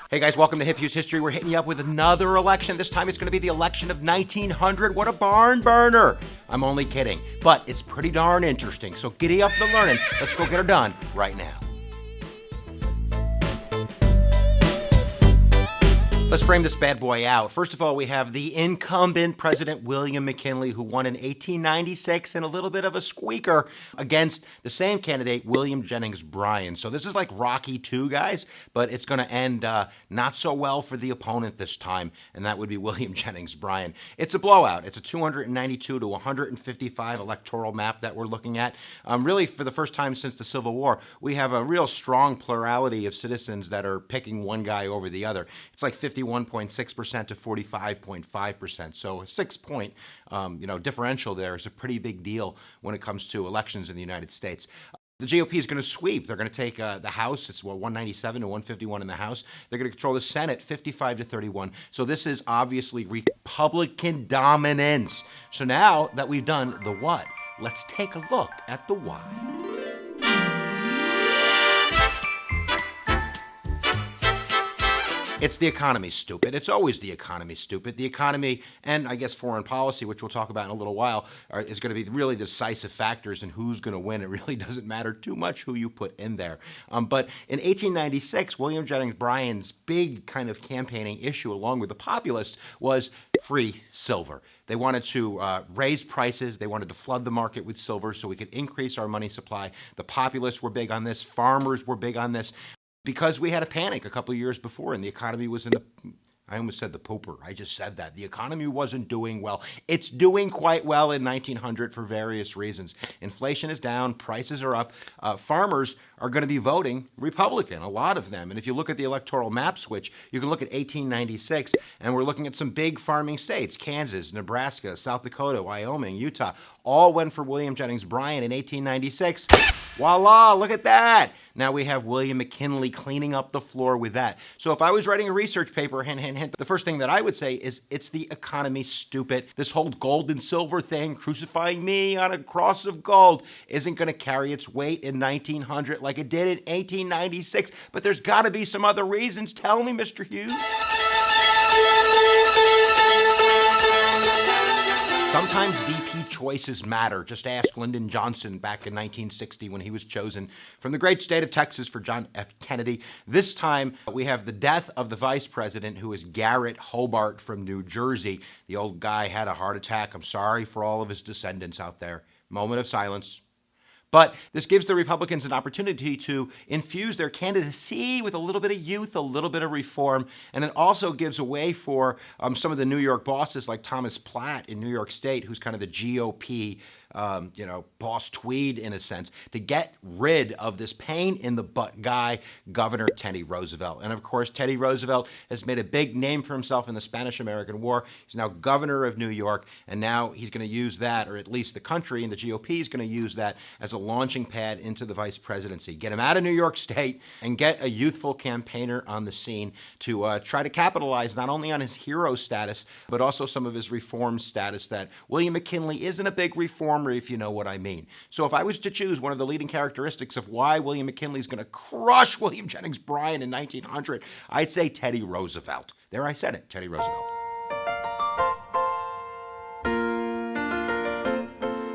Hey guys, welcome to Hip Hughes History. We're hitting you up with another election. This time it's going to be the election of 1900. What a barn burner. I'm only kidding, but it's pretty darn interesting. So giddy up for the learning. Let's go get her done right now. Let's frame this bad boy out. First of all, we have the incumbent President William McKinley, who won in 1896 in a little bit of a squeaker against the same candidate, William Jennings Bryan. So this is like Rocky II, guys, but it's going to end not so well for the opponent this time, and that would be William Jennings Bryan. It's a blowout. It's a 292 to 155 electoral map that we're looking at. Really, for the first time since the Civil War, we have a real strong plurality of citizens that are picking one guy over the other. It's like 51.6% to 45.5%. So a 6-point differential there is a pretty big deal when it comes to elections in the United States. The GOP is going to sweep. They're going to take the House. It's 197 to 151 in the House. They're going to control the Senate 55 to 31. So this is obviously Republican dominance. So now that we've done the what, let's take a look at the why. It's the economy, stupid. It's always the economy, stupid. The economy and, I guess, foreign policy, which we'll talk about in a little while, is going to be really decisive factors in who's going to win. It really doesn't matter too much who you put in there. But in 1896, William Jennings Bryan's big kind of campaigning issue, along with the populists, was free silver. They wanted to raise prices. They wanted to flood the market with silver so we could increase our money supply. The populists were big on this. Farmers were big on this. Because we had a panic a couple of years before and the economy was in the, I almost said the pooper. I just said that. The economy wasn't doing well. It's doing quite well in 1900 for various reasons. Inflation is down. Prices are up. Farmers are going to be voting Republican, a lot of them. And if you look at the electoral map switch, you can look at 1896, and we're looking at some big farming states. Kansas, Nebraska, South Dakota, Wyoming, Utah, all went for William Jennings Bryan in 1896. Voila, look at that. Now we have William McKinley cleaning up the floor with that. So if I was writing a research paper, hint, hint, hint, the first thing that I would say is it's the economy, stupid. This whole gold and silver thing, crucifying me on a cross of gold, isn't going to carry its weight in 1900 like it did in 1896. But there's got to be some other reasons. Tell me, Mr. Hughes. Sometimes VP choices matter. Just ask Lyndon Johnson back in 1960 when he was chosen from the great state of Texas for John F. Kennedy. This time, we have the death of the vice president, who is Garrett Hobart from New Jersey. The old guy had a heart attack. I'm sorry for all of his descendants out there. Moment of silence. But this gives the Republicans an opportunity to infuse their candidacy with a little bit of youth, a little bit of reform, and it also gives a way for some of the New York bosses like Thomas Platt in New York State, who's kind of the GOP boss Tweed in a sense, to get rid of this pain-in-the-butt guy, Governor Teddy Roosevelt. And of course, Teddy Roosevelt has made a big name for himself in the Spanish-American War. He's now governor of New York, and now he's going to use that, or at least the country and the GOP is going to use that as a launching pad into the vice presidency. Get him out of New York State and get a youthful campaigner on the scene to try to capitalize not only on his hero status, but also some of his reform status that William McKinley isn't a big reformer, if you know what I mean. So if I was to choose one of the leading characteristics of why William McKinley is going to crush William Jennings Bryan in 1900, I'd say Teddy Roosevelt. There, I said it, Teddy Roosevelt.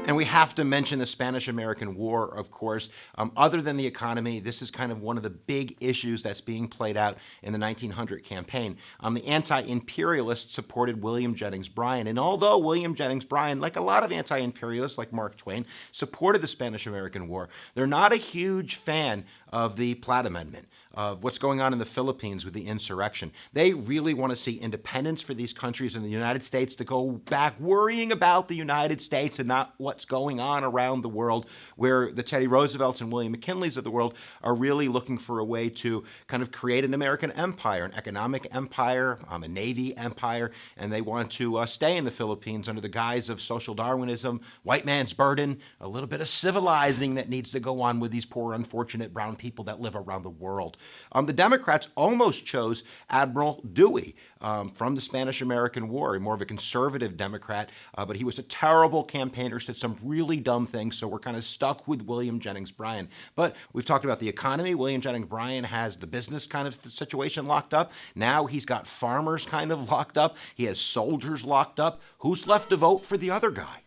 And we have to mention the Spanish-American War, of course. Other than the economy, this is kind of one of the big issues that's being played out in the 1900 campaign. The anti-imperialists supported William Jennings Bryan. And although William Jennings Bryan, like a lot of anti-imperialists like Mark Twain, supported the Spanish-American War, they're not a huge fan of the Platt Amendment, of what's going on in the Philippines with the insurrection. They really want to see independence for these countries in the United States to go back worrying about the United States and not what's going on around the world, where the Teddy Roosevelts and William McKinleys of the world are really looking for a way to kind of create an American empire, an economic empire, a navy empire, and they want to stay in the Philippines under the guise of social Darwinism, white man's burden, a little bit of civilizing that needs to go on with these poor, unfortunate brown people that live around the world. The Democrats almost chose Admiral Dewey from the Spanish-American War, more of a conservative Democrat, but he was a terrible campaigner, said some really dumb things, so we're kind of stuck with William Jennings Bryan. But we've talked about the economy. William Jennings Bryan has the business kind of situation locked up. Now he's got farmers kind of locked up. He has soldiers locked up. Who's left to vote for the other guy?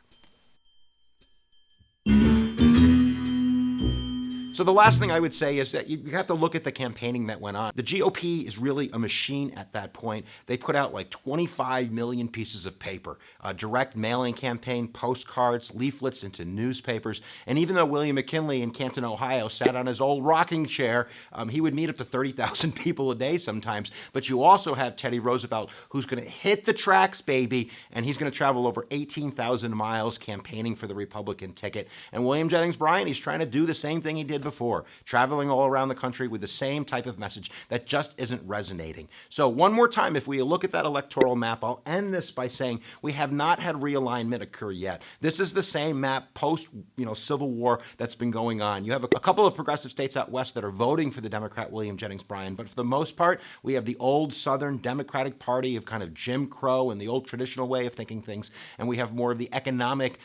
So the last thing I would say is that you have to look at the campaigning that went on. The GOP is really a machine at that point. They put out like 25 million pieces of paper, a direct mailing campaign, postcards, leaflets into newspapers. And even though William McKinley in Canton, Ohio sat on his old rocking chair, he would meet up to 30,000 people a day sometimes. But you also have Teddy Roosevelt, who's going to hit the tracks, baby, and he's going to travel over 18,000 miles campaigning for the Republican ticket. And William Jennings Bryan, he's trying to do the same thing he did before, traveling all around the country with the same type of message that just isn't resonating. So one more time, if we look at that electoral map, I'll end this by saying we have not had realignment occur yet. This is the same map post, Civil War that's been going on. You have a couple of progressive states out west that are voting for the Democrat William Jennings Bryan, but for the most part, we have the old Southern Democratic Party of kind of Jim Crow and the old traditional way of thinking things, and we have more of the economic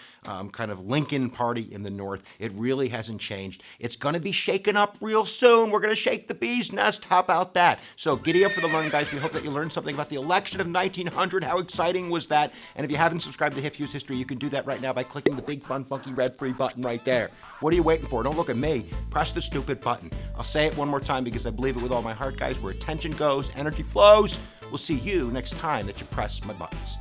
kind of Lincoln Party in the North. It really hasn't changed. It's going to be shaken up real soon. We're going to shake the bee's nest. How about that? So giddy up for the learning, guys. We hope that you learned something about the election of 1900. How exciting was that? And if you haven't subscribed to Hughes History, you can do that right now by clicking the big, fun, funky red free button right there. What are you waiting for? Don't look at me. Press the stupid button. I'll say it one more time because I believe it with all my heart, guys. Where attention goes, energy flows. We'll see you next time that you press my buttons.